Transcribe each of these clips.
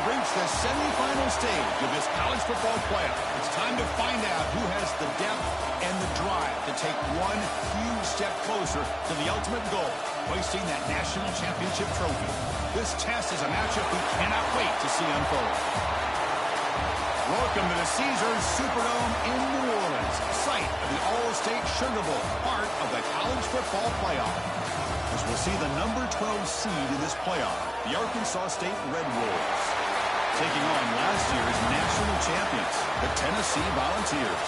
have reached the semifinal stage of this college football playoff. It's time to find out who has the depth and the drive to take one huge step closer to the ultimate goal, hoisting that national championship trophy. This test is a matchup we cannot wait to see unfold. Welcome to the Caesars Superdome in New Orleans, site of the All-State Sugar Bowl, part of the college football playoff. As we'll see the number 12 seed in this playoff, the Arkansas State Red Wolves, taking on last year's national champions, the Tennessee Volunteers.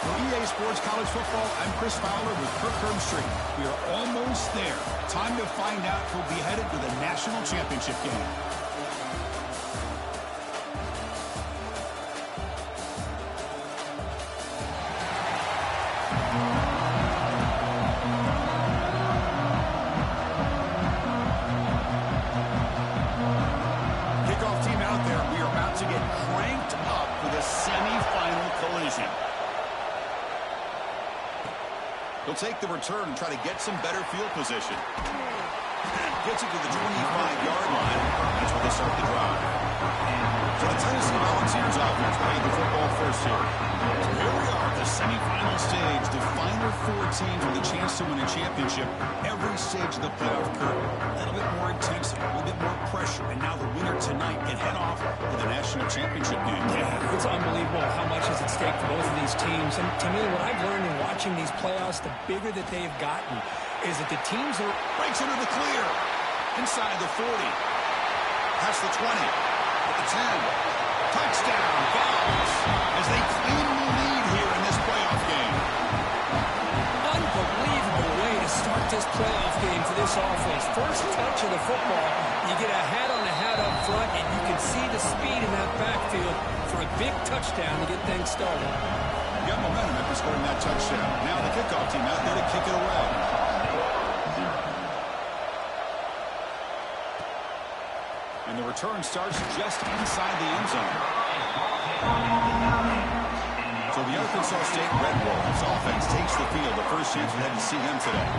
For EA Sports College Football, I'm Chris Fowler with Kirk Herbstreit. We are almost there. Time to find out who'll be headed to the national championship game. He'll take the return and try to get some better field position. Gets it to the 25-yard line. That's where they start the drive. So the Tennessee Volunteers offense playing the football first here. So here we are at the semifinal stage. The final four teams with a chance to win a championship. Every stage of the playoff curve, a little bit more intensity, a little bit more pressure. And now the winner tonight can head off to the national championship game. Yeah, it's unbelievable how much is at stake for both of these teams. And to me, what I've learned in watching these playoffs, the bigger that they have gotten, is that the teams are... Breaks into the clear. Inside the 40. Past the 20. At the 10. Touchdown. Vols as they claim the lead here in this playoff game. Unbelievable way to start this playoff game for this offense. First touch of the football, you get a hat on a hat up front, and you can see the speed in that backfield for a big touchdown to get things started. You got momentum after scoring that touchdown. Now the kickoff team out there to kick it away. And the return starts just inside the end zone. So the Arkansas State Red Wolves offense takes the field. The first chance we had to see them today.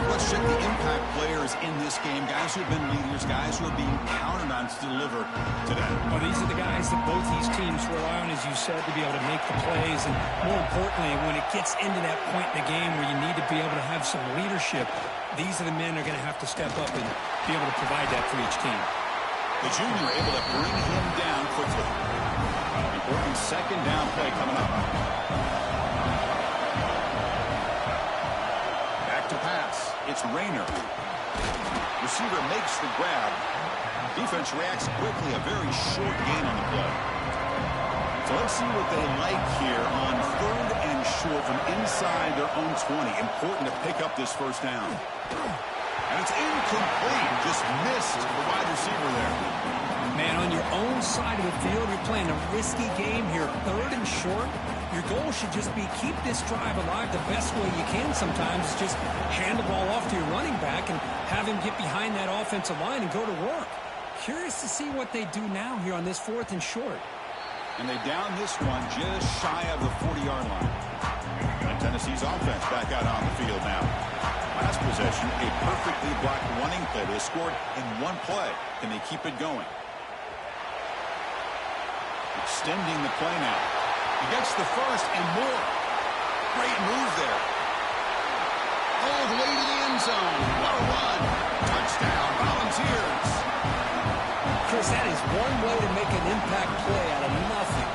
Let's check the impact players in this game. Guys who have been leaders, guys who are being counted on to deliver today. Well, these are the guys that both these teams rely on, as you said, to be able to make the plays. And more importantly, when it gets into that point in the game where you need to be able to have some leadership, these are the men that are going to have to step up and be able to provide that for each team. The junior able to bring him down quickly. Important second down play coming up. Back to pass. It's Rayner. Receiver makes the grab. Defense reacts quickly. A very short gain on the play. So let's see what they like here on 3rd and short from inside their own 20. Important to pick up this first down. And it's incomplete. Just missed the wide receiver there. Man, on your own side of the field, you're playing a risky game here. 3rd and short. Your goal should just be keep this drive alive the best way you can sometimes. Is just hand the ball off to your running back and have him get behind that offensive line and go to work. Curious to see what they do now here on this 4th and short. And they down this one just shy of the 40-yard line. And Tennessee's offense back out on the field now. Last possession, a perfectly blocked running play. They scored in one play. Can they keep it going? Extending the play now. He gets the first and more. Great move there. All the way to the end zone. What a run. Touchdown, Volunteers. Chris, that is one way to make an impact play out of nothing.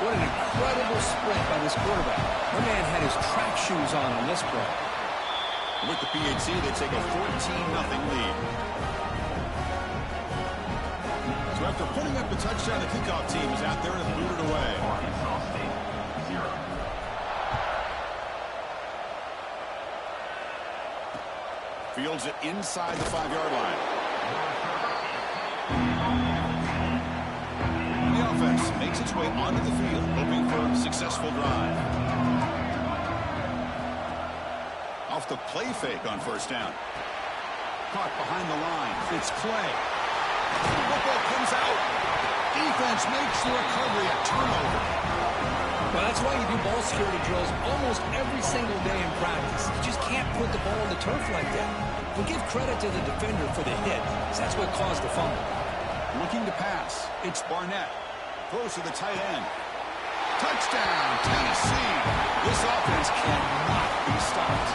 What an incredible sprint by this quarterback. My man had his track shoes on this play. With the PHC, they take a 14-0 lead. So after putting up the touchdown, the kickoff team is out there to boot it away. Fields it inside the 5-yard line. The offense makes its way onto the field, hoping for a successful drive. Off the play fake on first down. Caught behind the line. It's Clay. The football comes out. Defense makes the recovery. A turnover. Well, that's why you do ball security drills almost every single day in practice. You just can't put the ball on the turf like that. But give credit to the defender for the hit, because that's what caused the fumble. Looking to pass. It's Barnett. Throws to the tight end. Touchdown, Tennessee. This offense cannot be stopped.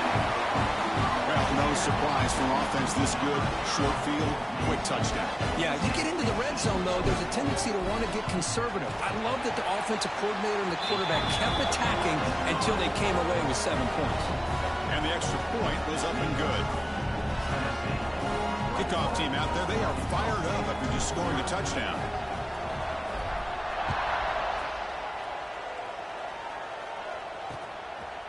Well, no surprise for an offense this good. Short field, quick touchdown. Yeah, you get into the red zone, though, there's a tendency to want to get conservative. I love that the offensive coordinator and the quarterback kept attacking until they came away with 7 points. And the extra point was up and good. Kickoff team out there, they are fired up after just scoring a touchdown.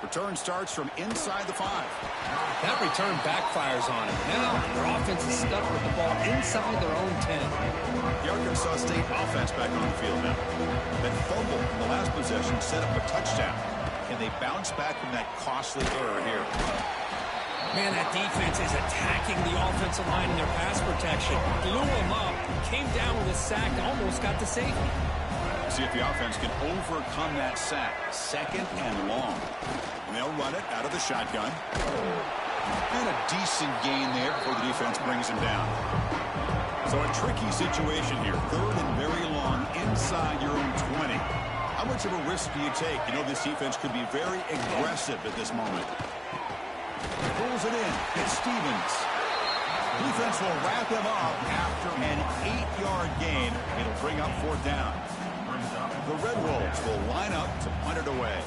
Return starts from inside the 5. That return backfires on him. Now their offense is stuck with the ball inside their own 10. The Arkansas State offense back on the field now. That fumble in the last possession set up a touchdown. Can they bounce back from that costly error here? Man, that defense is attacking the offensive line in their pass protection. Blew them up, came down with a sack, almost got the safety. See if the offense can overcome that sack. Second and long. And they'll run it out of the shotgun. And a decent gain there before the defense brings him down. So a tricky situation here. Third and very long inside your own 20. How much of a risk do you take? You know, this defense could be very aggressive at this moment. Pulls it in. It's Stevens. Defense will wrap him up after an 8-yard gain. It'll bring up 4th down. The Red Wolves will line up to punt it away.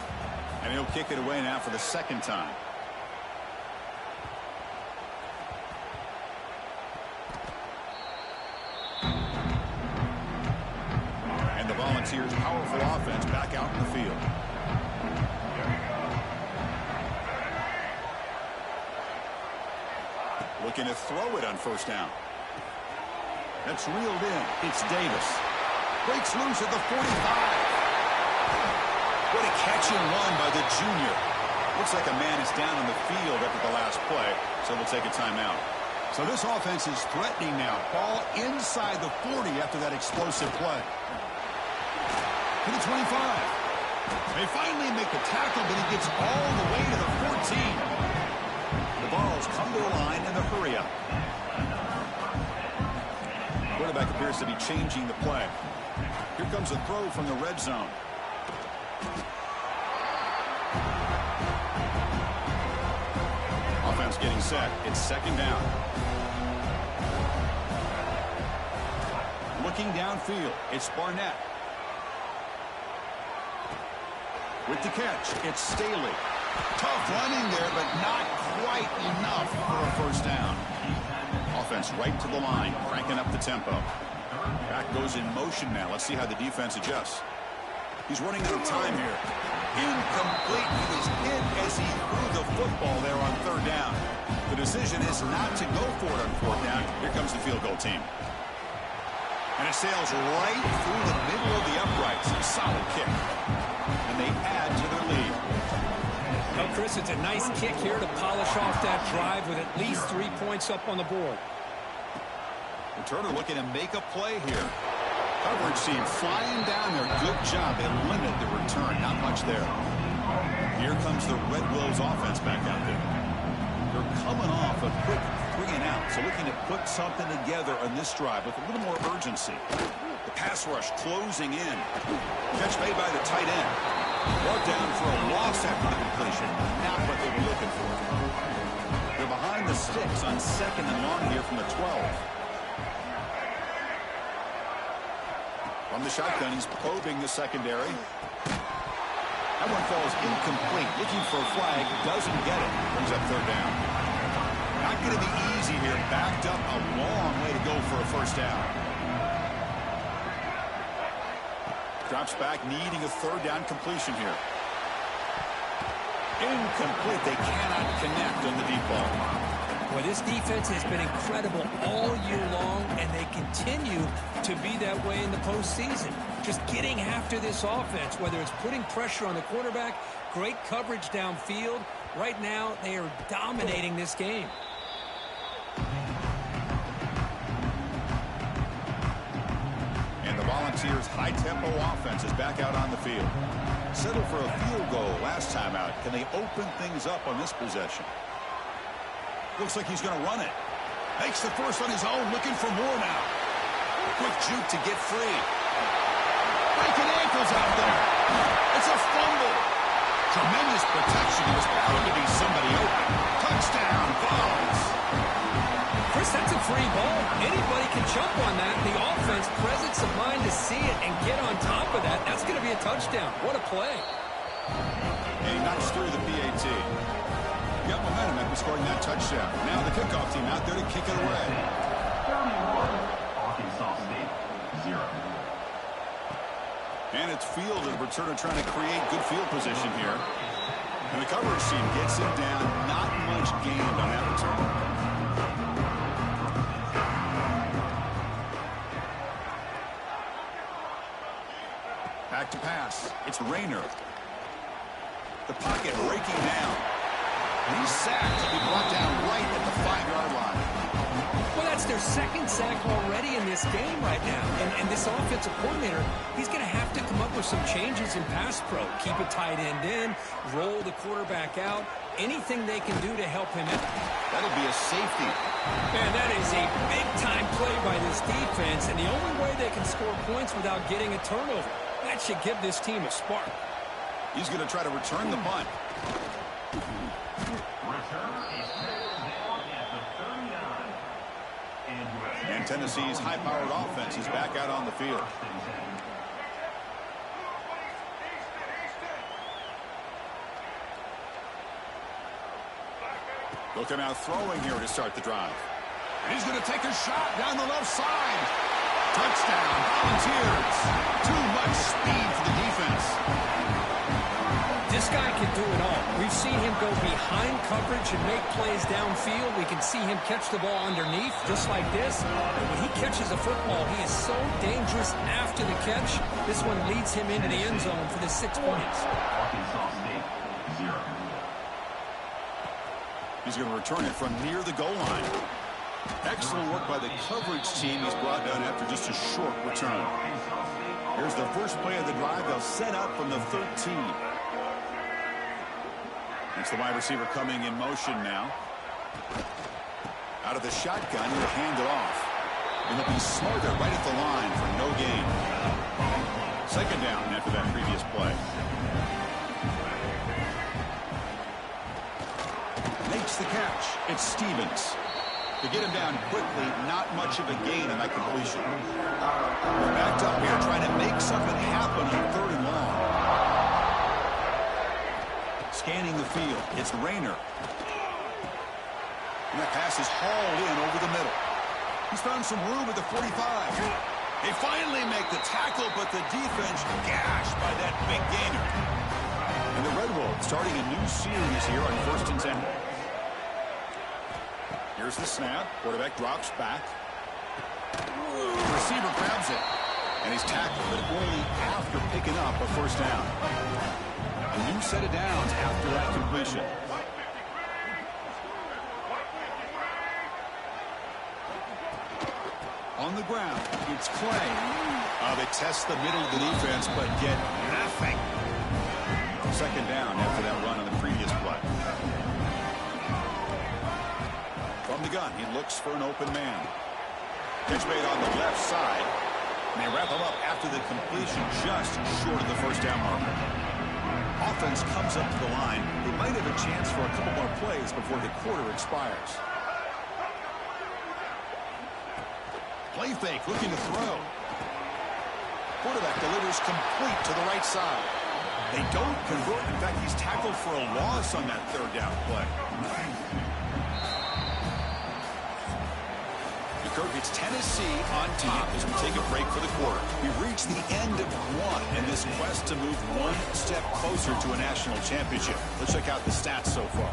And he'll kick it away now for the 2nd time. And the Volunteers' powerful offense back out in the field. Looking to throw it on 1st down. That's reeled in. It's Davis. Breaks loose at the 45. What a catch and run by the junior. Looks like a man is down on the field after the last play, so we'll take a timeout. So this offense is threatening now. Ball inside the 40 after that explosive play. To the 25. They finally make the tackle, but he gets all the way to the 14. The balls come to a line in the hurry-up. Quarterback appears to be changing the play. Here comes a throw from the red zone. Offense getting set. It's 2nd down. Looking downfield. It's Barnett. With the catch, it's Staley. Tough running there, but not quite enough for a 1st down. Offense right to the line, cranking up the tempo. Back goes in motion now. Let's see how the defense adjusts. He's running out of time here. Incomplete. He was hit as he threw the football there on 3rd down. The decision is not to go for it on 4th down. Here comes the field goal team. And it sails right through the middle of the uprights. A solid kick. And they add to their lead. Well, Chris, it's a nice kick here to polish off that drive with at least 3 points up on the board. Returner looking to make a play here. Coverage team flying down there. Good job. They limit the return. Not much there. Here comes the Red Wolves offense back out there. They're coming off a quick 3 and out. So looking to put something together on this drive with a little more urgency. The pass rush closing in. Catch made by the tight end. Brought down for a loss after the completion. Not what they were looking for. They're behind the sticks on 2nd and long here from the 12. From the shotgun, he's probing the secondary. That one falls incomplete. Looking for a flag, doesn't get it. Brings up 3rd down. Not going to be easy here. Backed up a long way to go for a 1st down. Drops back, needing a 3rd down completion here. Incomplete. They cannot connect on the deep ball. Well, this defense has been incredible all year long, and they continue to be that way in the postseason. Just getting after this offense, whether it's putting pressure on the quarterback, great coverage downfield. Right now, they are dominating this game. And the Volunteers' high-tempo offense is back out on the field. Settled for a field goal last time out. Can they open things up on this possession? Looks like he's going to run it. Makes the first on his own, looking for more now. Quick juke to get free. Breaking ankles out there. It's a fumble. Tremendous protection. It was bound to be somebody open. Touchdown, Vols. Chris, that's a free ball. Anybody can jump on that. The offense, presence of mind to see it and get on top of that. That's going to be a touchdown. What a play. And he knocks through the PAT. Got momentum after scoring that touchdown. Now the kickoff team out there to kick it away. Arkansas State, 0. And it's Field, the returner, trying to create good field position here. And the coverage team gets him down. Not much gained on that return. Back to pass. It's Rayner. The pocket breaking down. And he's sacked. He'll be brought down right at the 5-yard line. Well, that's their second sack already in this game right now. And this offensive coordinator, he's going to have to come up with some changes in pass pro. Keep a tight end in, roll the quarterback out, anything they can do to help him out. That'll be a safety. Man, that is a big-time play by this defense, and the only way they can score points without getting a turnover. That should give this team a spark. He's going to try to return the punt. And Tennessee's high-powered offense is back out on the field. They'll come out throwing here to start the drive. And he's going to take a shot down the left side. Touchdown, Volunteers. Too much speed for the defense. This guy can do it all. We've seen him go behind coverage and make plays downfield. We can see him catch the ball underneath, just like this. And when he catches a football, he is so dangerous after the catch. This one leads him into the end zone for the 6 points. Arkansas State, 0. He's going to return it from near the goal line. Excellent work by the coverage team. He's brought down after just a short return. Here's the first play of the drive. They'll set up from the 13. It's the wide receiver coming in motion now. Out of the shotgun, he'll hand it off. And they'll be smarter right at the line for no gain. Second down after that previous play. Makes the catch. It's Stevens. To get him down quickly, not much of a gain on that completion. We're backed up here trying to make something happen on 3rd and long. Scanning the field. It's Rayner. And that pass is hauled in over the middle. He's found some room at the 45. They finally make the tackle, but the defense gashed by that big gainer. And the Red Wolves starting a new series here on 1st and 10. Here's the snap. Quarterback drops back. The receiver grabs it. And he's tackled, but only after picking up a first down. A new set of downs after that completion. On the ground, it's Clay. They test the middle of the defense, but get nothing. Second down after that run on the previous play. From the gun, he looks for an open man. Pitch made on the left side. And they wrap him up after the completion just short of the first down marker. Offense comes up to the line. They might have a chance for a couple more plays before the quarter expires. Play fake, looking to throw. Quarterback delivers complete to the right side. They don't convert. In fact, he's tackled for a loss on that 3rd down play. It's Tennessee on top as we take a break for the quarter. We've reached the end of one in this quest to move one step closer to a national championship. Let's check out the stats so far.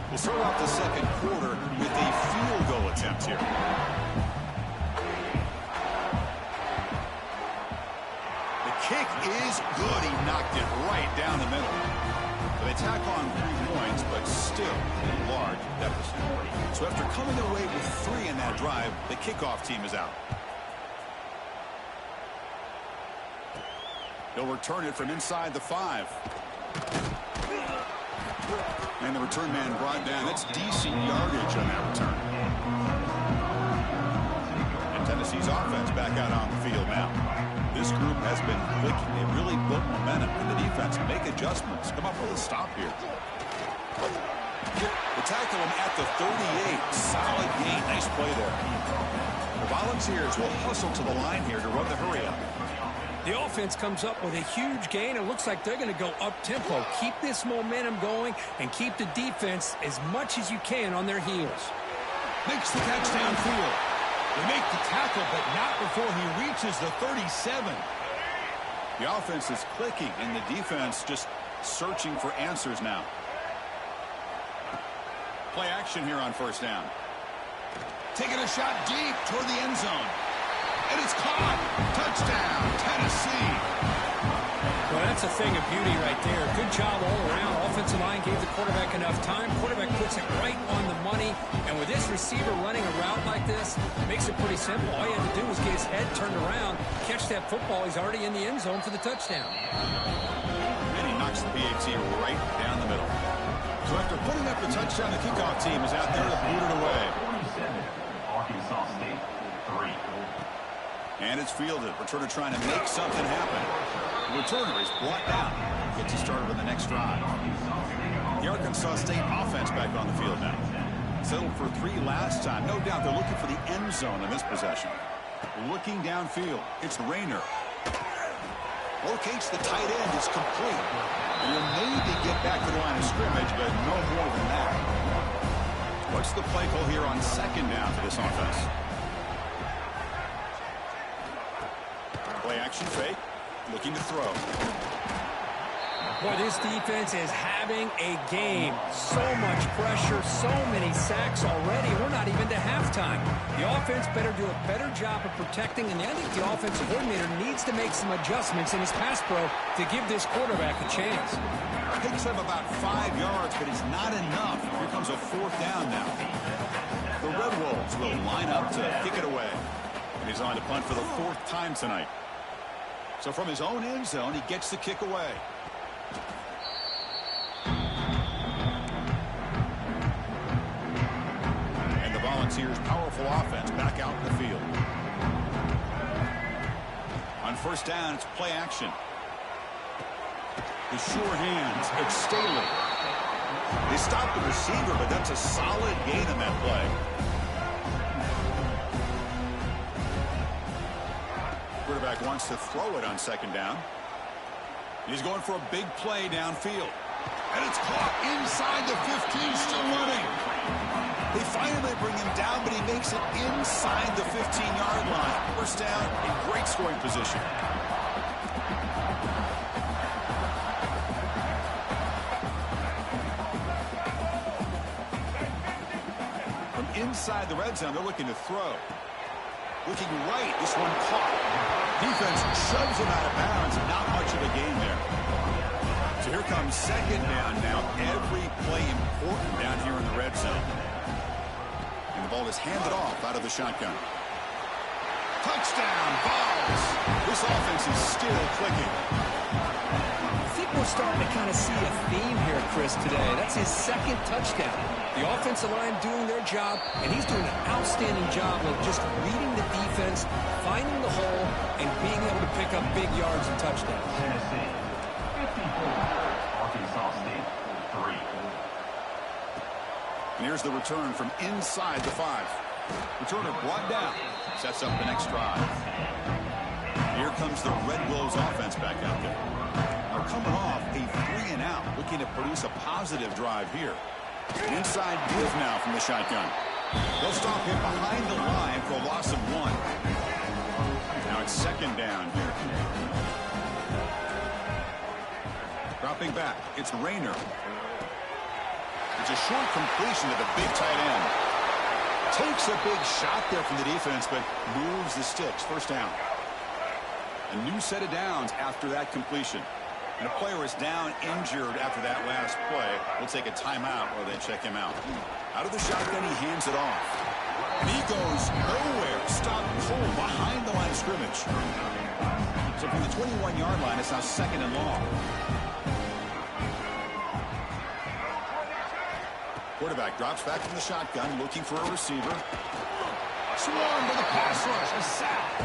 We'll start off the second quarter with a field goal attempt here. The kick is good. He knocked it right down the middle. They tack on 3 points, but still a large deficit. So after coming away with 3 in that drive, the kickoff team is out. They'll return it from inside the 5. And the return man brought down. That's decent yardage on that return. And Tennessee's offense back out on the field now. This group has been clicking. They really built momentum. And the defense make adjustments. Come up with a stop here. They tackle him at the 38. Solid gain. Nice play there. The Volunteers will hustle to the line here to run the hurry up. The offense comes up with a huge gain. It looks like they're going to go up-tempo. Keep this momentum going and keep the defense as much as you can on their heels. Makes the catch downfield. They make the tackle, but not before he reaches the 37. The offense is clicking, and the defense just searching for answers now. Play action here on first down. Taking a shot deep toward the end zone. And it's caught. Touchdown, Tennessee. Well, that's a thing of beauty right there. Good job all around. Offensive line gave the quarterback enough time. Quarterback puts it right on the money. And with this receiver running a route like this, it makes it pretty simple. All you had to do was get his head turned around, catch that football. He's already in the end zone for the touchdown. And he knocks the PAT right down the middle. So after putting up the touchdown, the kickoff team is out there to boot it away. 47, Arkansas State, 3. And it's fielded. Returner trying to make something happen. The returner is brought down. Gets you started with the next drive. The Arkansas State offense back on the field now. Settled for 3 last time. No doubt they're looking for the end zone in this possession. Looking downfield. It's Rayner. Locates the tight end. It's complete. And you'll maybe get back to the line of scrimmage, but no more than that. What's the play call here on second down for this offense? Play action fake. Looking to throw. Boy, this defense is having a game. So much pressure, so many sacks already. We're not even to halftime. The offense better do a better job of protecting, and I think the offensive coordinator needs to make some adjustments in his pass pro to give this quarterback a chance. Picks up about 5 yards, but it's not enough. Here comes a fourth down now. The Red Wolves will line up to kick it away. And he's on to punt for the 4th time tonight. So from his own end zone, he gets the kick away. And the Volunteers' powerful offense back out in the field. On first down, it's play action. The sure hands, it's Staley. They stopped the receiver, but that's a solid gain on that play. Quarterback wants to throw it on second down. He's going for a big play downfield. And it's caught inside the 15, still running. They finally bring him down, but he makes it inside the 15-yard line. First down, in great scoring position. From inside the red zone, they're looking to throw. Looking right, this one caught. Defense shoves him out of bounds, and not much of a gain there. So here comes second down now. Every play important down here in the red zone. And the ball is handed off out of the shotgun. Touchdown, Vols. This offense is still clicking. I think we're starting to kind of see a theme here, Chris, today. That's his 2nd touchdown. The offensive line doing their job, and he's doing an outstanding job of just reading the defense, finding the hole, and being able to pick up big yards and touchdowns. Tennessee, 54, Arkansas State, 3. And here's the return from inside the 5. Returner brought down. Sets up the next drive. Here comes the Red Wolves offense back out there. Now coming off a 3-and-out, looking to produce a positive drive here. An inside give now from the shotgun. They'll stop him behind the line for a loss of 1. Now it's second down here. Dropping back, it's Rayner. It's a short completion to the big tight end. Takes a big shot there from the defense, but moves the sticks. First down. A new set of downs after that completion. And a player is down injured after that last play. We'll take a timeout while they check him out. Out of the shotgun, he hands it off. And he goes nowhere. Stop cold behind the line of scrimmage. So from the 21-yard line, it's now second and long. Quarterback drops back from the shotgun, looking for a receiver. Swarm with a pass rush, a sack.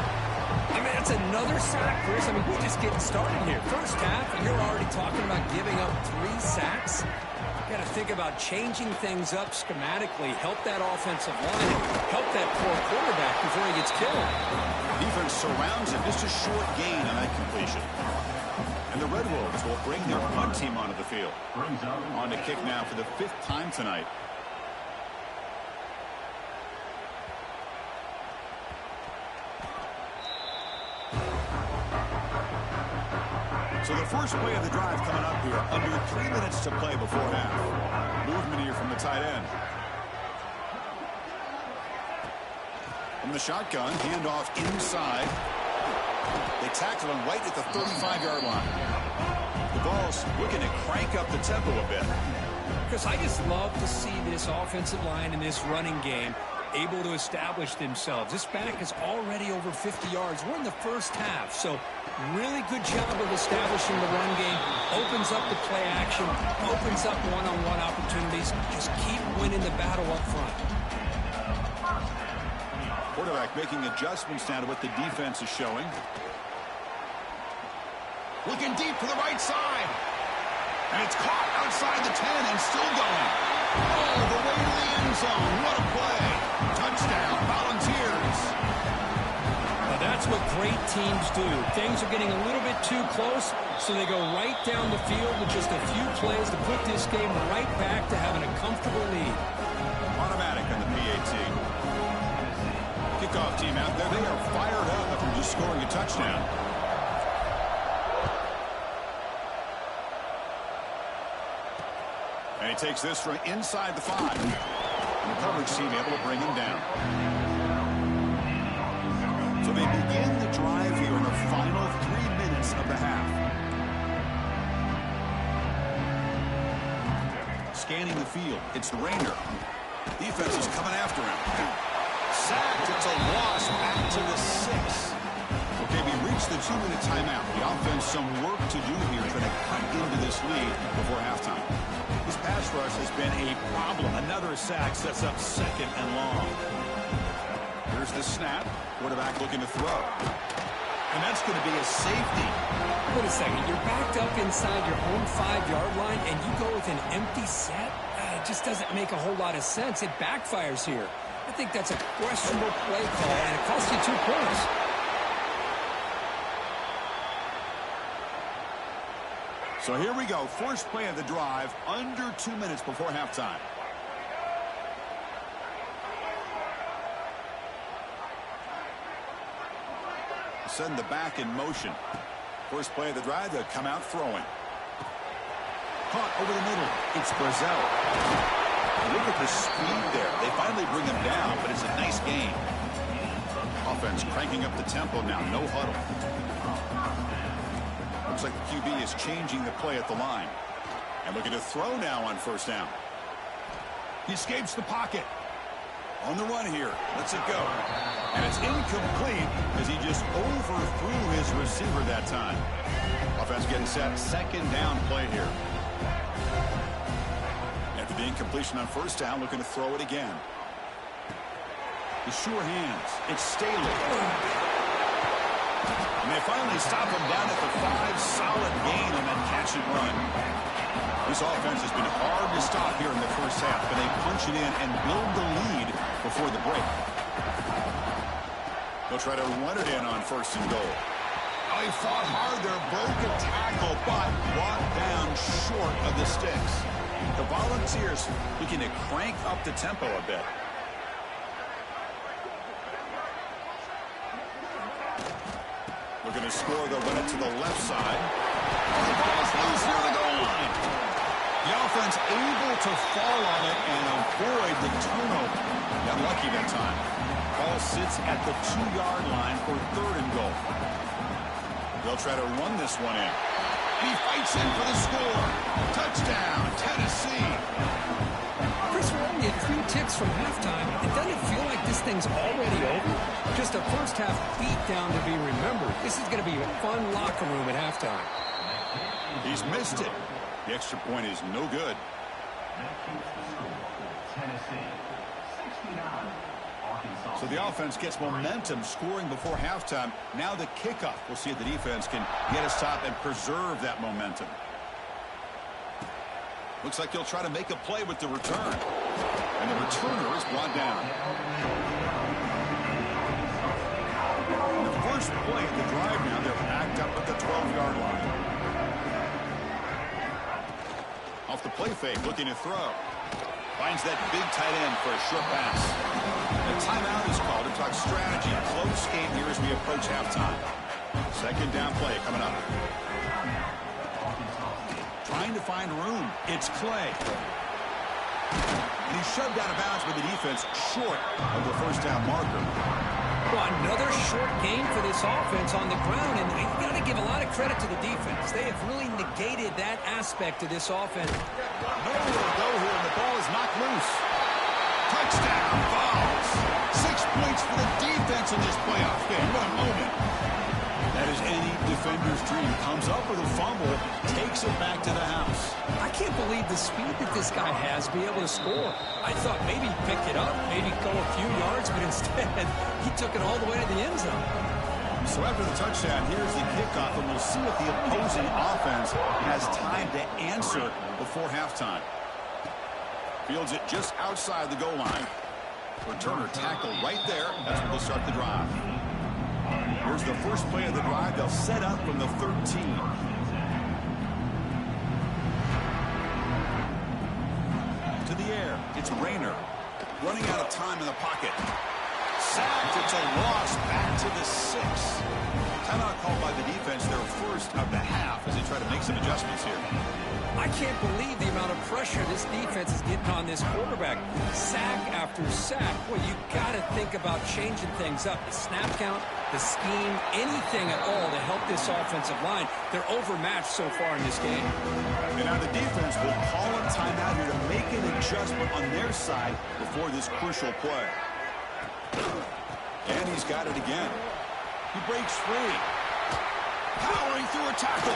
I mean, that's another sack, Chris. I mean, we're just getting started here. First half, and you're already talking about giving up 3 sacks. You got to think about changing things up schematically, help that offensive line, help that poor quarterback before he gets killed. Defense surrounds him, just a short gain on that completion. And the Red Wolves will bring their punt team onto the field. On to kick now for the 5th time tonight. So the first play of the drive coming up here, under 3 minutes to play before half. Movement here from the tight end. From the shotgun, handoff inside. They tackle him right at the 35-yard line. The ball's looking to crank up the tempo a bit. Because I just love to see this offensive line in this running game able to establish themselves. This back is already over 50 yards. We're in the first half, so really good job of establishing the run game. Opens up the play action, opens up one-on-one opportunities. Just keep winning the battle up front. Quarterback making adjustments now to what the defense is showing. Looking deep to the right side. And it's caught outside the 10 and still going. Oh, the way to the end zone. What a play. Touchdown, Volunteers. Now that's what great teams do. Things are getting a little bit too close, so they go right down the field with just a few plays to put this game right back to having a comfortable lead. Automatic on the PAT. Kickoff team out there. They are fired up after just scoring a touchdown. And he takes this from inside the 5. And the coverage team able to bring him down. So they begin the drive here in the final 3 minutes of the half. Scanning the field. It's the Rainer. Defense is coming after him. Sacked. It's a loss back to the 6. Okay, we reached the 2-minute timeout. The offense some work to do here trying to cut into this lead before halftime. This pass rush has been a problem. Another sack sets up 2nd and long. Here's the snap. Quarterback looking to throw. And that's going to be a safety. Wait a second. You're backed up inside your own 5-yard line, and you go with an empty set? It just doesn't make a whole lot of sense. It backfires here. I think that's a questionable play call, and it costs you 2 points. So here we go. First play of the drive, under 2 minutes before halftime. Send the back in motion. First play of the drive, they'll come out throwing. Caught over the middle. It's Brazil. Look at the speed there. They finally bring him down, but it's a nice game. Offense cranking up the tempo now. No huddle. Looks like the QB is changing the play at the line. And looking to throw now on first down. He escapes the pocket. On the run here. Lets it go. And it's incomplete as he just overthrew his receiver that time. Offense getting set. 2nd down play here. After the incompletion on first down, looking to throw it again. The sure hands. It's Staley. And they finally stop him down at the 5. Solid gain on that catch and run. This offense has been hard to stop here in the first half, but they punch it in and build the lead before the break. They'll try to run it in on 1st and goal. Oh, he fought hard there, broke a tackle, but brought down short of the sticks. The Volunteers looking to crank up the tempo a bit. Looking to score, they'll run it to the left side. Oh, the ball's loose near the goal line. The offense able to fall on it and avoid the turnover. Got lucky that time. Ball sits at the 2-yard line for 3rd and goal. They'll try to run this one in. And he fights in for the score. Touchdown, Tennessee. Chris, we're only at 3 ticks from halftime. It doesn't feel like this thing's already over. Just a first half beatdown to be remembered. This is going to be a fun locker room at halftime. He's missed it. The extra point is no good. That keeps the score. Tennessee, 69. Arkansas So the offense gets momentum scoring before halftime. Now the kickoff. We'll see if the defense can get a stop and preserve that momentum. Looks like he'll try to make a play with the return. And the returner is brought down. The first play of the drive now, they're backed up at the 12-yard line. Off the play fake, looking to throw. Finds that big tight end for a short pass. A timeout is called to talk strategy. Close game here as we approach halftime. Second down play coming up. Trying to find room. It's Clay. And he's shoved out of bounds with the defense short of the first down marker. Well, another short game for this offense on the ground, and you got to give a lot of credit to the defense. They have really negated that aspect of this offense. Nowhere to go here, and the ball is knocked loose. Touchdown, Vols. 6 points for the defense in this playoff game. What a moment. That is any defender's dream. Comes up with a fumble, takes it back to the house. I can't believe the speed that this guy has to be able to score. I thought maybe he picked it up, maybe go a few yards, but instead he took it all the way to the end zone. So after the touchdown, here's the kickoff, and we'll see if the opposing offense has time to answer before halftime. Fields it just outside the goal line. Returner tackled right there. That's where they'll start the drive. Here's the first play of the drive. They'll set up from the 13. To the air. It's Rayner. Running out of time in the pocket. Sacked. It's a loss back to the 6. Timeout called by the defense, their first of the half, as they try to make some adjustments here. I can't believe the amount of pressure this defense is getting on this quarterback. Sack after sack. Well, you got to think about changing things up. The snap count, the scheme, anything at all to help this offensive line. They're overmatched so far in this game. And now the defense will call a timeout here to make an adjustment on their side before this crucial play. And he's got it again. He breaks free. Powering through a tackle.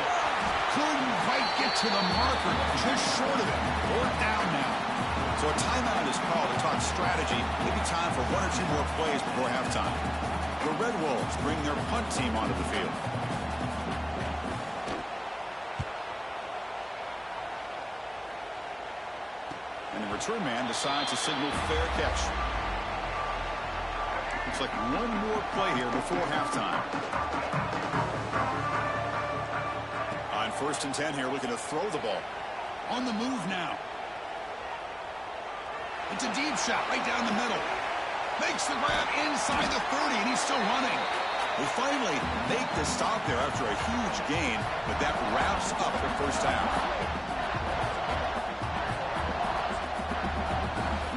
Couldn't quite get to the marker. Just short of it. Fourth down now. So a timeout is called to talk strategy. Maybe time for 1 or 2 more plays before halftime. The Red Wolves bring their punt team onto the field. And the return man decides to signal fair catch. Looks like one more play here before halftime. On 1st and 10 here, looking to throw the ball. On the move now. It's a deep shot right down the middle. Makes the grab inside the 30, and he's still running. Will finally make the stop there after a huge gain, but that wraps up the first half.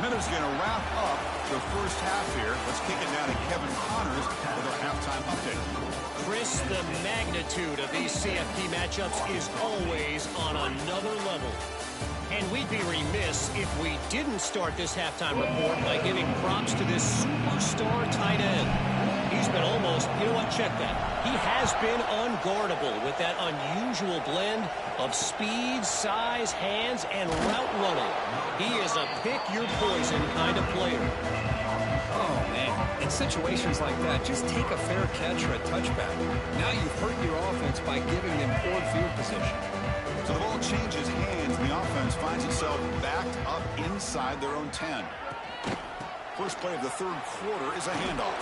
Minute's going to wrap up the first half here. Let's kick it down to Kevin Connors with our halftime update. Chris, the magnitude of these CFP matchups is always on another level. And we'd be remiss if we didn't start this halftime report by giving props to this superstar tight end. He's been almost, you know what, check that. He has been unguardable with that unusual blend of speed, size, hands, and route running. He is a pick-your-poison kind of player. Oh, man. In situations like that, just take a fair catch or a touchback. Now you've hurt your offense by giving them poor field position. So the ball changes hands, and the offense finds itself backed up inside their own 10. First play of the third quarter is a handoff.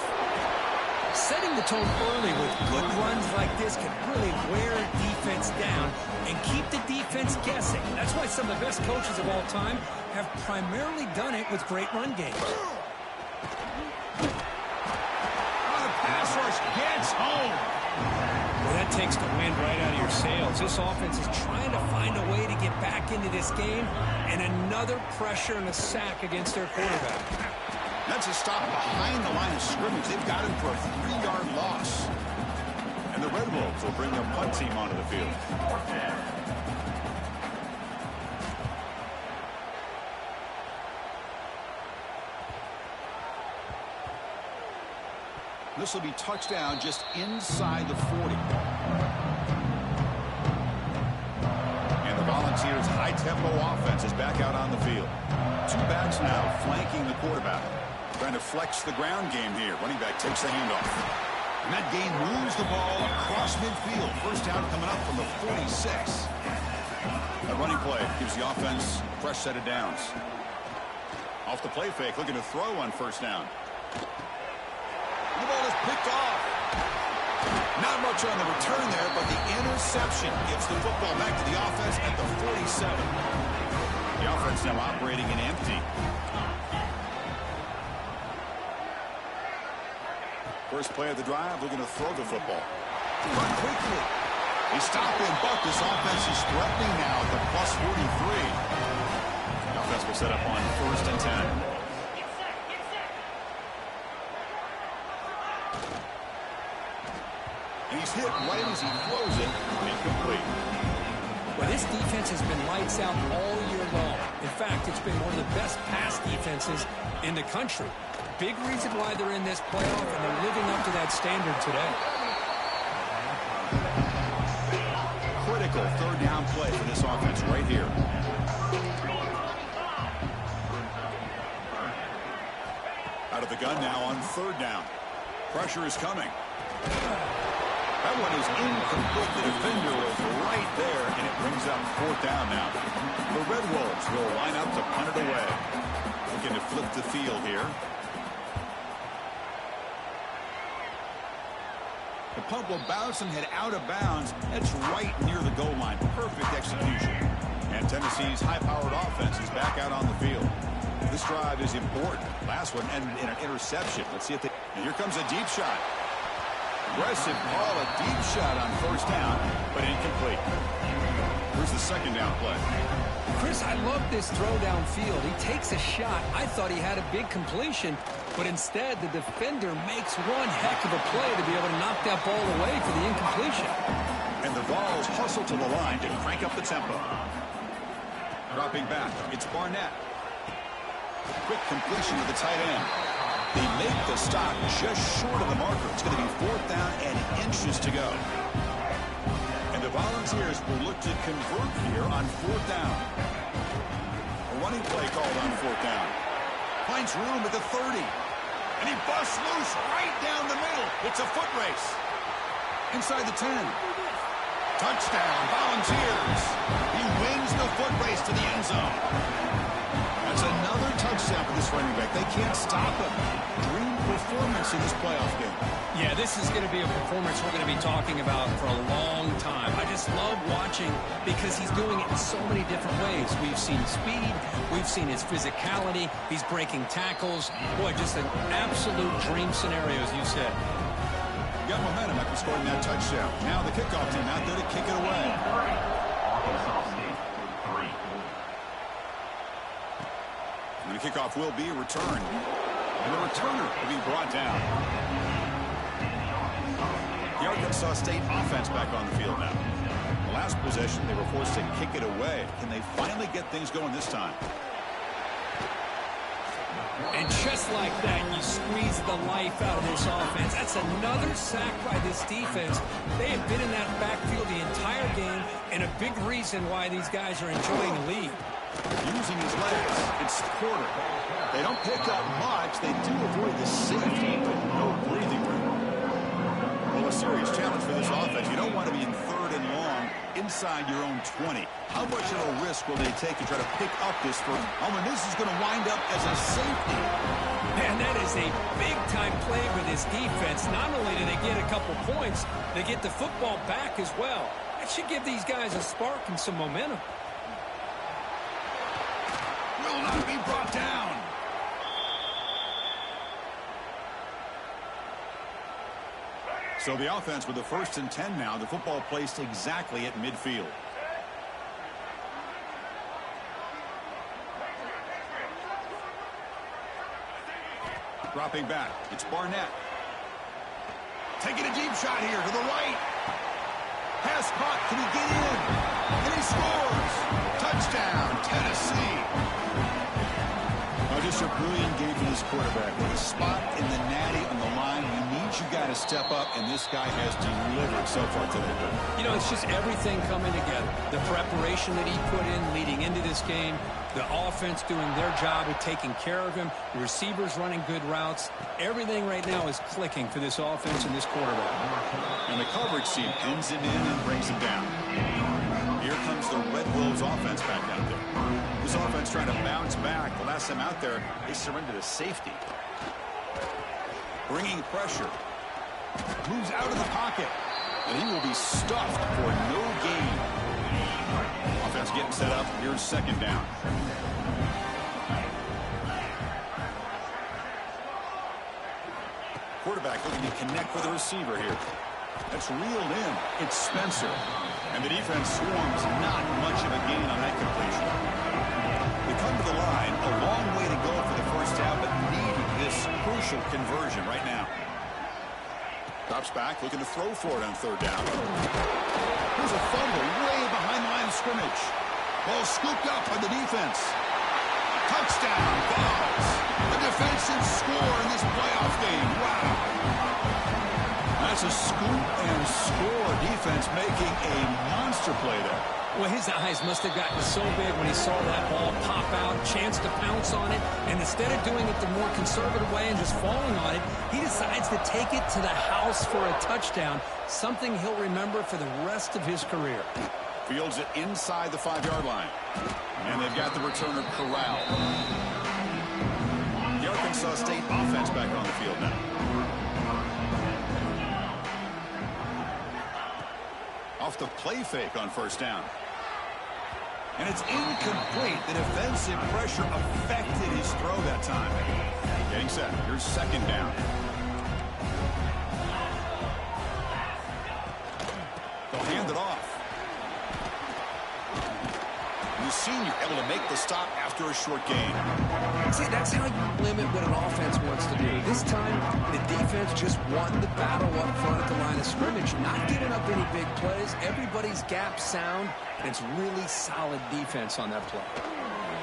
Setting the tone early with good runs like this can really wear defense down and keep the defense guessing. That's why some of the best coaches of all time have primarily done it with great run games. Pass rush gets home. Well, that takes the wind right out of your sails. This offense is trying to find a way to get back into this game, and another pressure and a sack against their quarterback. That's a stop behind the line of scrimmage. They've got him for a 3-yard loss. And the Red Wolves will bring their punt team onto the field. This will be touchdown just inside the 40. And the Volunteers This year's high-tempo offense is back out on the field. Two backs now flanking the quarterback. Trying to flex the ground game here. Running back takes the handoff. And that gain moves the ball across midfield. First down coming up from the 46. That running play gives the offense a fresh set of downs. Off the play fake, looking to throw on first down. The ball is picked off. Not much on the return there, but the interception gives the football back to the offense at the 47. The offense now operating in empty. First play of the drive, looking to throw the football. Run quickly. They stop in, but this offense is threatening now at the plus 43. The offense will set up on first and 10. And he's hit right as he throws it. Incomplete. Well, this defense has been lights out all year long. In fact, it's been one of the best pass defenses in the country. Big reason why they're in this playoff, and they're living up to that standard today. Critical third down play for this offense right here. Out of the gun now on third down. Pressure is coming. That one is incomplete. The defender was right there, and it brings up fourth down now. The Red Wolves will line up to punt it away. Looking to flip the field here. The punt will bounce and head out of bounds. That's right near the goal line. Perfect execution. And Tennessee's high-powered offense is back out on the field. This drive is important. Last one ended in an interception. Let's see if they... And here comes a deep shot. Aggressive call, a deep shot on first down, but incomplete. Here's the second down play. Chris, I love this throw downfield. He takes a shot. I thought he had a big completion, but instead the defender makes one heck of a play to be able to knock that ball away for the incompletion. And the Vols hustle to the line to crank up the tempo. Dropping back, it's Barnett. Quick completion to the tight end. They make the stop just short of the marker. It's going to be fourth down and inches to go. And the Volunteers will look to convert here on fourth down. A running play called on fourth down. Finds room at the 30. And he busts loose right down the middle. It's a foot race. Inside the 10. Touchdown, Volunteers. He wins the foot race to the end zone. That's another touchdown for this running back. They can't stop him. Dream performance in this playoff game. Yeah, this is going to be a performance we're going to be talking about for a long time. I just love watching because he's doing it in so many different ways. We've seen speed. We've seen his physicality. He's breaking tackles. Boy, just an absolute dream scenario, as you said. Got momentum after scoring that touchdown. Now the kickoff team out there to kick it away. Arkansas State, 3. And the kickoff will be returned. And the returner will be brought down. The Arkansas State offense back on the field now. The last possession, they were forced to kick it away. Can they finally get things going this time? And just like that, you squeeze the life out of this offense. That's another sack by this defense. They have been in that backfield the entire game, and a big reason why these guys are enjoying the lead. Using his legs, it's quarter. They don't pick up much. They do avoid the safety, but no breathing room. Well, a serious challenge for this offense. You don't want to be in third and long inside your own 20. How much of a risk will they take to try to pick up this first? Oh, and this is going to wind up as a safety. Man, that is a big-time play for this defense. Not only do they get a couple points, they get the football back as well. That should give these guys a spark and some momentum. Will not be brought down. So the offense with the first and 10 now. The football placed exactly at midfield. Dropping back, it's Barnett. Taking a deep shot here to the right. Pass caught, can he get in? And he scores! Touchdown, Tennessee! Oh, just a brilliant game for this quarterback. With a spot in the natty on the line, you need you got to step up, and this guy has delivered so far today. You know, it's just everything coming together. The preparation that he put in leading into this game, the offense doing their job of taking care of him, the receivers running good routes, everything right now is clicking for this offense and this quarterback. And the coverage team pins him in and brings him down. Here comes the Red Wolves offense back out there. This offense trying to bounce back. The last time out there, they surrendered to safety. Bringing pressure. Moves out of the pocket. And he will be stuffed for no gain. Offense getting set up. Here's second down. Quarterback looking to connect with the receiver here. That's reeled in. It's Spencer. And the defense swarms. Not much of a gain on that completion. They come to the line. A long way to go for the first down, but need this crucial conversion right now. Drops back, looking to throw for it on third down. Here's a fumble way behind the line of scrimmage. Ball scooped up by the defense. Touchdown, Vols. A defensive score in this playoff game. Wow. That's a scoop and score. Defense making a monster play there. Well, his eyes must have gotten so big when he saw that ball pop out, chance to pounce on it, and instead of doing it the more conservative way and just falling on it, he decides to take it to the house for a touchdown, something he'll remember for the rest of his career. Fields it inside the 5-yard line. And they've got the returner corralled. The Arkansas State offense back on the field now. Off the play fake on first down. And it's incomplete. The defensive pressure affected his throw that time. Getting set. Here's second down. They'll hand it off. And the senior able to make the stop after a short gain. See, that's how you limit what an offense wants to do. This time, the defense just won the battle up front at the line of scrimmage, not giving up any big plays. Everybody's gap sound, and it's really solid defense on that play.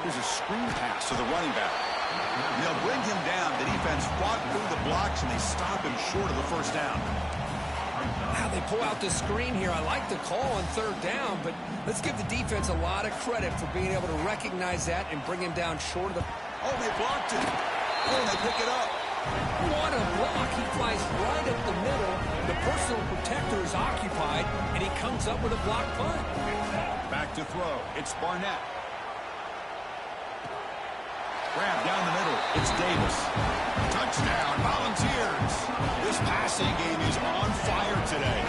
Here's a screen pass to the running back. And they'll bring him down. The defense fought through the blocks, and they stop him short of the first down. Now they pull out the screen here. I like the call on third down, but let's give the defense a lot of credit for being able to recognize that and bring him down short of the... Oh, they blocked it. Oh, they pick it up. What a block. He flies right up the middle. The personal protector is occupied, and he comes up with a block punt. Back to throw. It's Barnett. Grab down the middle. It's Davis. Touchdown, Volunteers. This passing game is on fire today.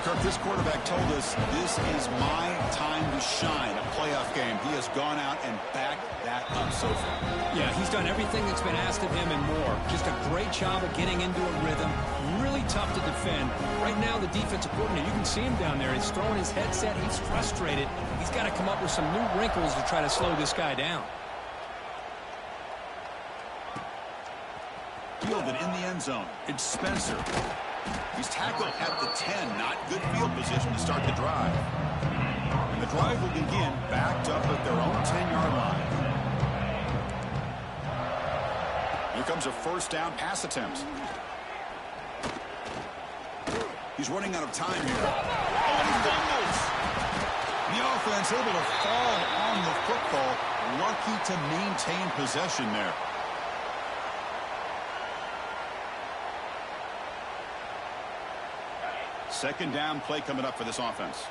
Kirk, this quarterback told us this is my time to shine, a playoff game. He has gone out and backed that up so far. Yeah, he's done everything that's been asked of him and more. Just a great job of getting into a rhythm. Really tough to defend. Right now, the defensive coordinator, you can see him down there. He's throwing his headset. He's frustrated. He's got to come up with some new wrinkles to try to slow this guy down. Fielded in the end zone. It's Spencer. He's tackled at the 10. Not good field position to start the drive. And the drive will begin backed up at their own 10-yard line. Here comes a first down pass attempt. He's running out of time here. Oh, he fumbles. The offense able to fall on the football. Lucky to maintain possession there. Second down play coming up for this offense.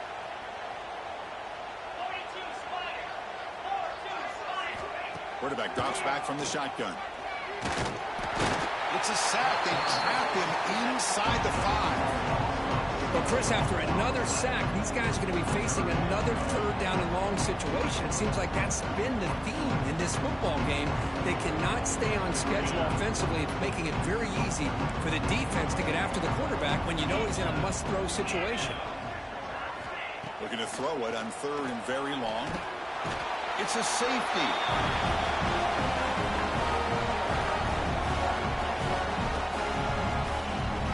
Quarterback drops back from the shotgun. It's a sack. They trap him inside the 5. Well, Chris, after another sack, these guys are going to be facing another third down and long situation. It seems like that's been the theme in this football game. They cannot stay on schedule offensively, making it very easy for the defense to get after the quarterback when you know he's in a must-throw situation. Looking to throw it on third and very long. It's a safety.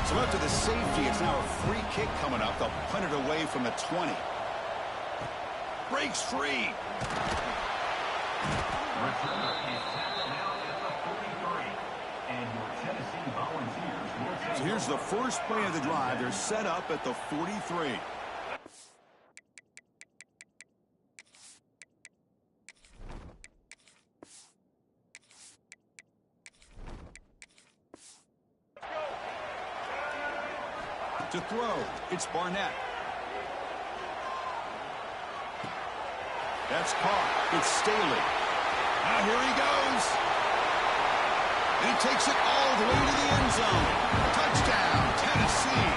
So after the safety, it's now a free kick coming up. They'll punt it away from the 20. Breaks free. So here's the first play of the drive. They're set up at the 43. To throw, it's Barnett. That's caught. It's Staley. Now here he goes. And he takes it all the way to the end zone. Touchdown, Tennessee.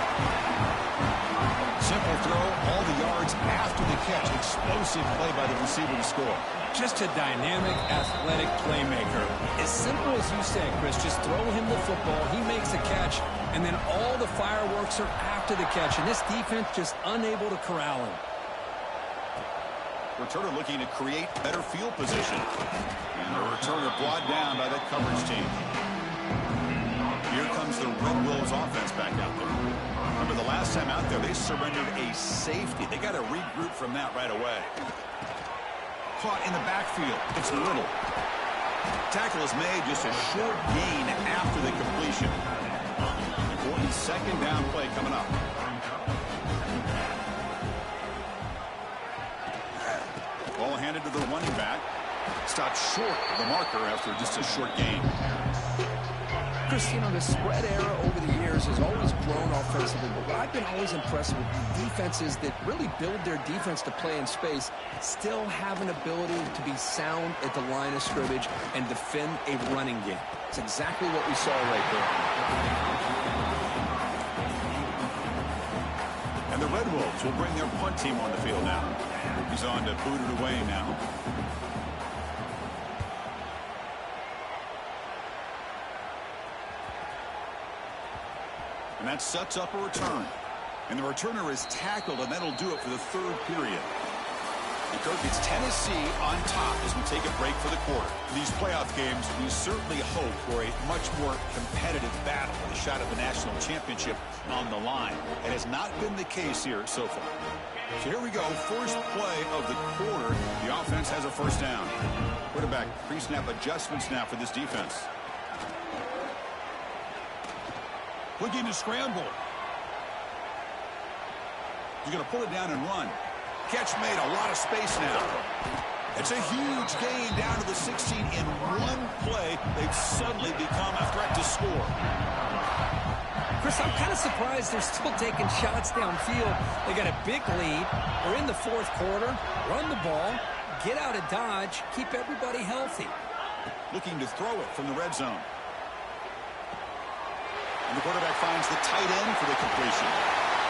Simple throw, all the yards after the catch. Explosive play by the receiver to score. Just a dynamic, athletic playmaker. As simple as you said, Chris, just throw him the football, he makes a catch, and then all the fireworks are after the catch, and this defense just unable to corral him. Returner looking to create better field position. And the returner brought down by that coverage team. Here comes the Red Wolves offense back out there. Remember the last time out there, they surrendered a safety. They got to regroup from that right away. Caught in the backfield. It's Little. Tackle is made, just a short gain after the completion. Important second down play coming up. Ball handed to the running back. Stopped short of the marker after just a short gain. Chris, you know, the spread era over the years has always grown offensively, but what I've been always impressed with defenses that really build their defense to play in space still have an ability to be sound at the line of scrimmage and defend a running game. It's exactly what we saw right there. And the Red Wolves will bring their punt team on the field now. He's on to boot it away now. And that sets up a return. And the returner is tackled, and that'll do it for the third period. And Kirk, it's Tennessee on top as we take a break for the quarter. These playoff games, we certainly hope for a much more competitive battle, a shot at the national championship on the line. It has not been the case here so far. So here we go, first play of the quarter. The offense has a first down. Quarterback pre-snap adjustments now for this defense. Looking to scramble. He's going to pull it down and run. Catch made, a lot of space now. It's a huge gain down to the 16 in one play. They've suddenly become a threat to score. Chris, I'm kind of surprised they're still taking shots downfield. They got a big lead. We're in the fourth quarter. Run the ball. Get out of Dodge. Keep everybody healthy. Looking to throw it from the red zone. And the quarterback finds the tight end for the completion.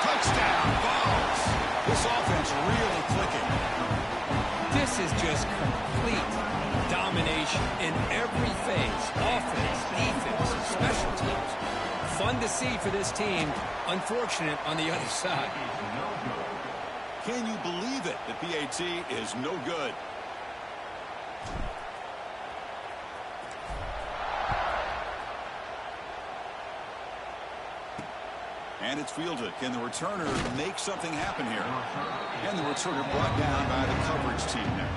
Touchdown, Vols. This offense really clicking. This is just complete domination in every phase. Offense, defense, special teams. Fun to see for this team. Unfortunate on the other side. Can you believe it? The PAT is no good. And it's fielded. Can the returner make something happen here? And the returner brought down by the coverage team there.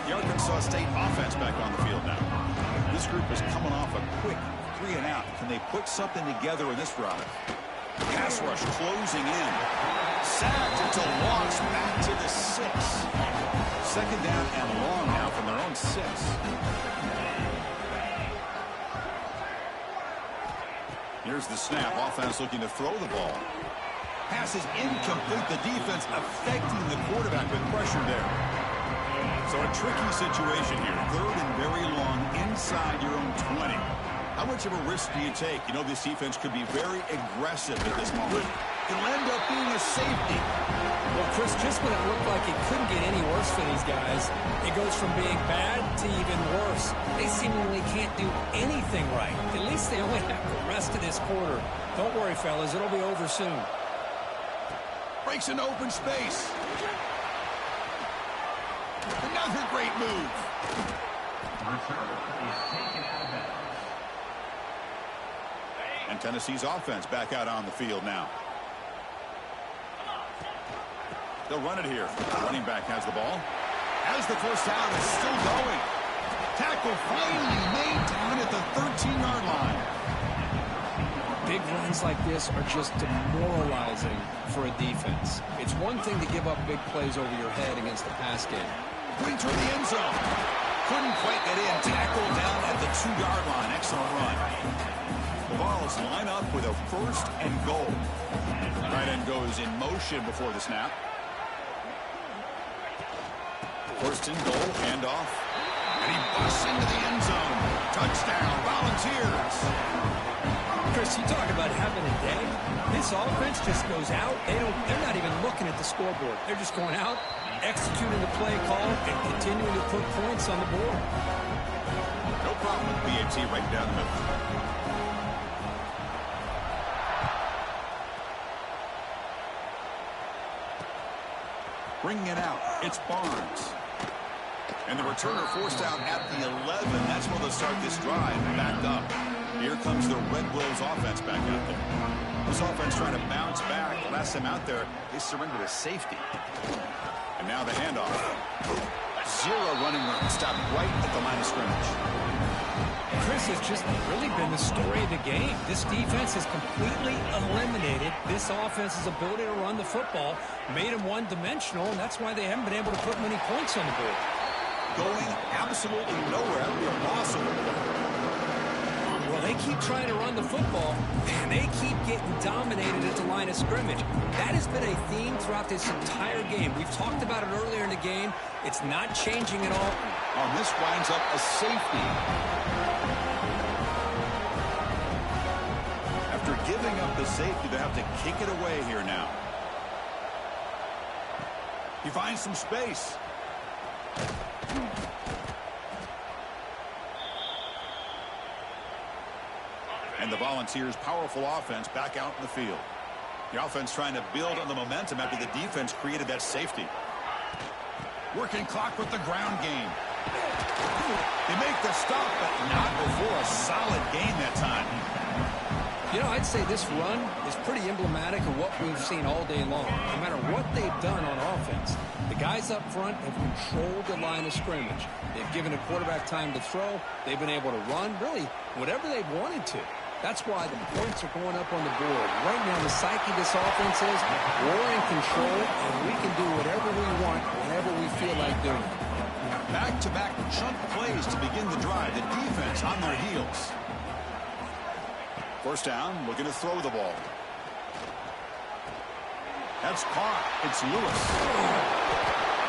The Arkansas State offense back on the field now. This group is coming off a quick 3 and out. Can they put something together in this drive? Pass rush closing in. Sacked until lost back to the 6. Second down and long now from their own 6. Here's the snap. Offense looking to throw the ball. Pass is incomplete. The defense affecting the quarterback with pressure there. So a tricky situation here. Third and very long inside your own 20. How much of a risk do you take? You know, this defense could be very aggressive at this moment. It'll end up being a safety. Well, Chris, just when it looked like it couldn't get any worse for these guys, it goes from being bad to even worse. They seemingly can't do anything right. At least they only have the rest of this quarter. Don't worry, fellas. It'll be over soon. Breaks into open space. Another great move. And Tennessee's offense back out on the field now. They'll run it here. The running back has the ball. Has the first down. It's still going. Tackle finally made down at the 13-yard line. Big runs like this are just demoralizing for a defense. It's one thing to give up big plays over your head against the pass game. Went toward the end zone. Couldn't quite get in. Tackle down at the 2-yard line. Excellent run. The Vols line up with a first and goal. Tight end goes in motion before the snap. First and goal, handoff. And he busts into the end zone. Touchdown, Volunteers. Chris, you talk about having a day. This offense just goes out. They're not even looking at the scoreboard. They're just going out, executing the play call, and continuing to put points on the board. No problem with BAT right down the middle. Bringing it out, it's Barnes. And the returner forced out at the 11. That's where they'll start this drive, backed up. Here comes the Red Wolves offense back out there. This offense trying to bounce back. Last time out there, they surrendered a safety. And now the handoff. Zero running room. Stopped right at the line of scrimmage. Chris, has just really been the story of the game. This defense has completely eliminated this offense's ability to run the football, made them one-dimensional, and that's why they haven't been able to put many points on the board. Going absolutely nowhere. That would be a loss of the ball. Well, they keep trying to run the football, and they keep getting dominated at the line of scrimmage. That has been a theme throughout this entire game. We've talked about it earlier in the game. It's not changing at all. This winds up a safety. After giving up the safety, they have to kick it away here now. He finds some space. And the Volunteers' powerful offense back out in the field. The offense trying to build on the momentum after the defense created that safety. Working clock with the ground game. They make the stop, but not before a solid gain that time. You know, I'd say this run is pretty emblematic of what we've seen all day long. No matter what they've done on offense, the guys up front have controlled the line of scrimmage. They've given the quarterback time to throw. They've been able to run, really, whatever they've wanted to. That's why the points are going up on the board. Right now, the psyche of this offense is we're in control, and we can do whatever we want whenever we feel like doing it. Back-to-back chunk plays to begin the drive. The defense on their heels. First down, looking to throw the ball. That's caught. It's Lewis.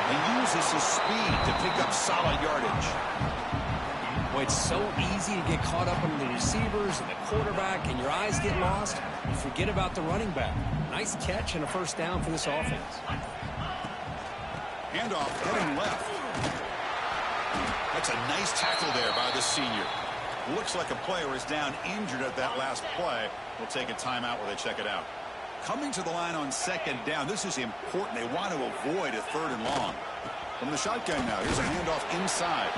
He uses his speed to pick up solid yardage. Boy, it's so easy to get caught up on the receivers and the quarterback, and your eyes get lost. You forget about the running back. Nice catch and a first down for this offense. Handoff heading left. That's a nice tackle there by the senior. Looks like a player is down injured at that last play. We'll take a timeout while they check it out. Coming to the line on second down. This is important. They want to avoid a third and long. From the shotgun now, here's a handoff inside.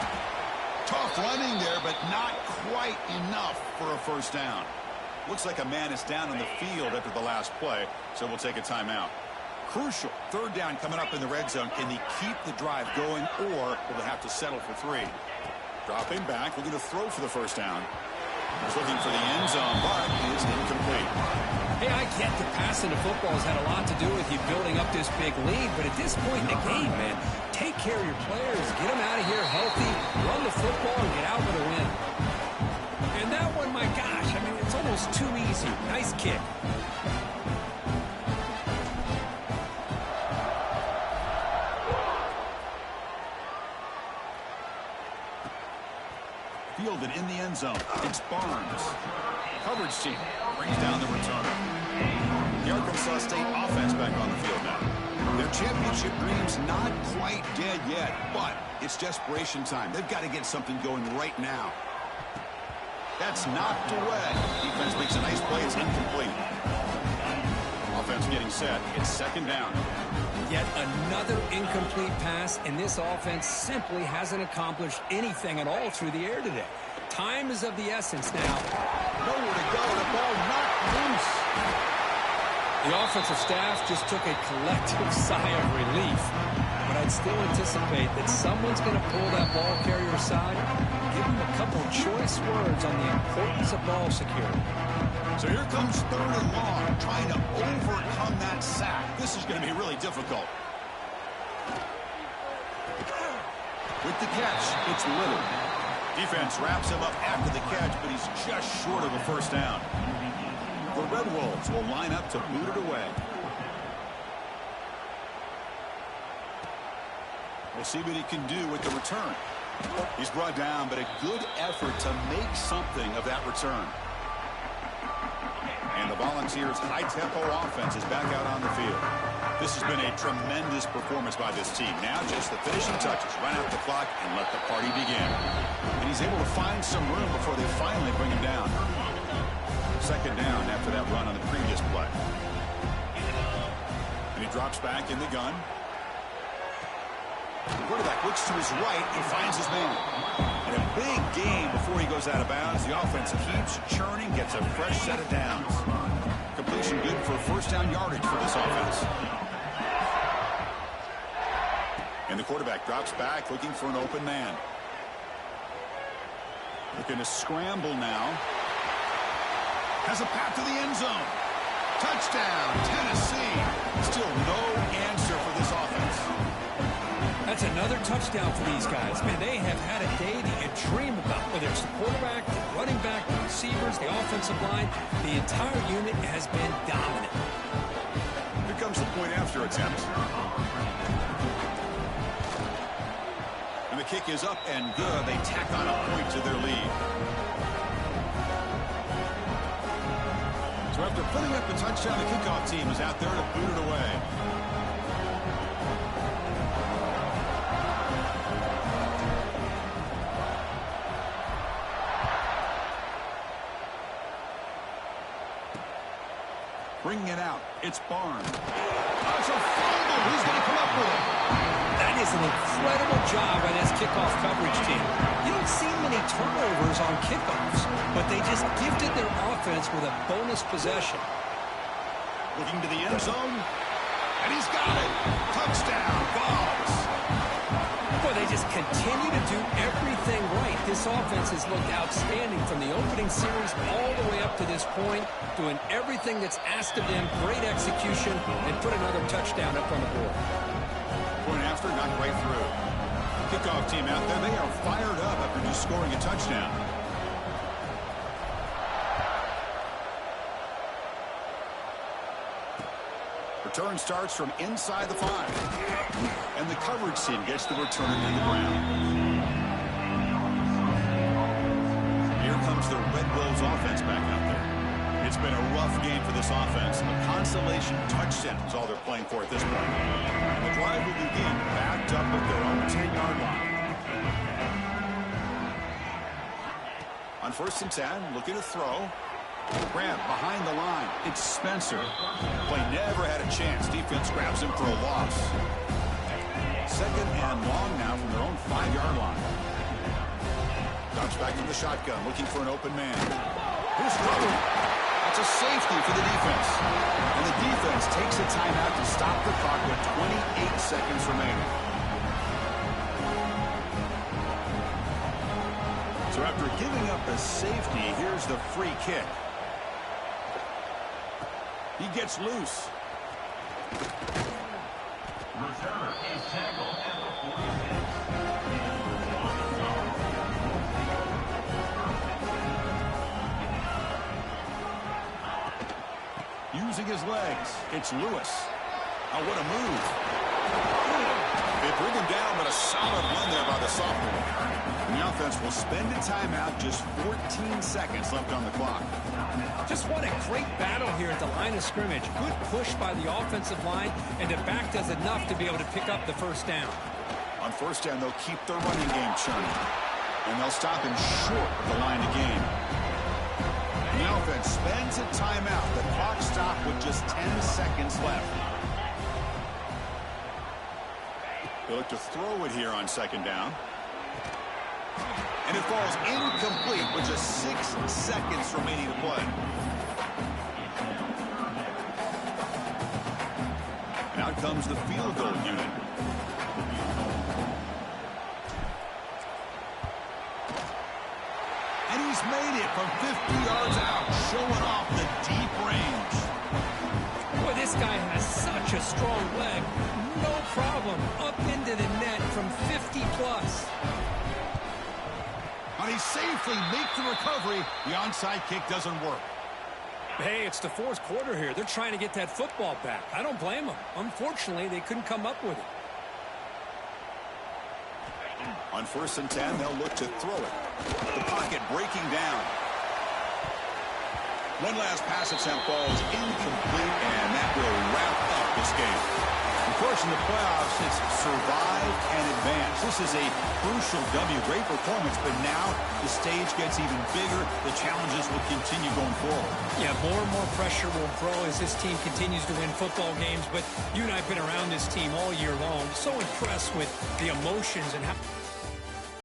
Tough running there, but not quite enough for a first down. Looks like a man is down on the field after the last play, so we'll take a timeout. Crucial. Third down coming up in the red zone. Can they keep the drive going, or will they have to settle for 3? Dropping back, looking to throw for the first down. He's looking for the end zone, but it's incomplete. Hey, I get that passing the football has had a lot to do with you building up this big lead, but at this point in the game, man, take care of your players, get them out of here healthy, run the football, and get out with a win. And that one, my gosh, I mean, it's almost too easy. Nice kick. Fielded in the end zone. It's Barnes. Coverage team brings down the returner. The Arkansas State offense back on the field now. Their championship dreams not quite dead yet, but it's desperation time. They've got to get something going right now. That's knocked away. Defense makes a nice play. It's incomplete. Offense getting set. It's second down. Yet another incomplete pass, and this offense simply hasn't accomplished anything at all through the air today. Time is of the essence now. Nowhere to go. The ball knocked loose. The offensive staff just took a collective sigh of relief. But I'd still anticipate that someone's going to pull that ball carrier aside, give him a couple choice words on the importance of ball security. So here comes third and long, trying to overcome that sack. This is going to be really difficult. With the catch, it's Little. Defense wraps him up after the catch, but he's just short of a first down. The Red Wolves will line up to boot it away. We'll see what he can do with the return. He's brought down, but a good effort to make something of that return. And the Volunteers' high-tempo offense is back out on the field. This has been a tremendous performance by this team. Now just the finishing touches. Run out the clock and let the party begin. And he's able to find some room before they finally bring him down. Second down after that run on the previous play. And he drops back in the gun. The quarterback looks to his right. He finds his man. And a big gain before he goes out of bounds. The offense keeps churning, gets a fresh set of downs. Completion good for first down yardage for this offense. And the quarterback drops back looking for an open man. Looking to scramble now. Has a path to the end zone. Touchdown, Tennessee. Still no answer for this offense. That's another touchdown for these guys. Man, they have had a day that you dream about. Whether it's the quarterback, the running back, the receivers, the offensive line, the entire unit has been dominant. Here comes the point after attempt. And the kick is up and good. They tack on a point to their lead. So after putting up the touchdown, the kickoff team is out there to boot it away. Bringing it out. It's Barnes. Oh, it's a fumble. Who's going to come up with it? That is an incredible job by this kickoff coverage team. You don't see many turnovers on kickoffs, but they just gifted their offense with a bonus possession. Looking to the end zone, and he's got it. Touchdown, Vols. Boy, they just continue to do everything right. This offense has looked outstanding from the opening series all the way up to this point, doing everything that's asked of them, great execution, and put another touchdown up on the board. Point after, knocked right through. Kickoff team out there, they are fired up after just scoring a touchdown. Return starts from inside the 5. And the coverage team gets the return to the ground. Here comes the Red Wolves offense back out there. It's been a rough game for this offense. A consolation touchdown is all they're playing for at this point. And the drive will begin backed up at their own 10-yard line. On 1st and 10, looking to throw. Grant behind the line. It's Spencer. Play never had a chance. Defense grabs him for a loss. Second and long now from their own 5-yard line. Drops back in the shotgun, looking for an open man. Who's throwing? That's a safety for the defense. And the defense takes a timeout to stop the clock with 28 seconds remaining. So after giving up the safety, here's the free kick. He gets loose. Returner is tackled at the 46. Using his legs, it's Lewis. Oh, what a move. They bring him down, but a solid run there by the sophomore. And the offense will spend a timeout, just 14 seconds left on the clock. Just what a great battle here at the line of scrimmage. Good push by the offensive line, and the back does enough to be able to pick up the first down. On first down, they'll keep their running game churning. And they'll stop him short of the line of game. The offense spends a timeout. The clock stopped with just 10 seconds left. They look to throw it here on second down. And it falls incomplete with just 6 seconds remaining to play. And out comes the field goal unit. And he's made it from 50 yards out, showing off the deep range. Boy, this guy has such a strong leg. No problem. Up into the net from 50+. And he safely makes the recovery. The onside kick doesn't work. Hey, it's the fourth quarter here. They're trying to get that football back. I don't blame them. Unfortunately, they couldn't come up with it. On 1st and 10, they'll look to throw it. The pocket breaking down. One last pass attempt falls incomplete, and that will wrap up this game. Of course, in the playoffs, it's survive and advance. This is a crucial W. Great performance, but now the stage gets even bigger. The challenges will continue going forward. Yeah, more and more pressure will grow as this team continues to win football games. But you and I have been around this team all year long. So impressed with the emotions and how...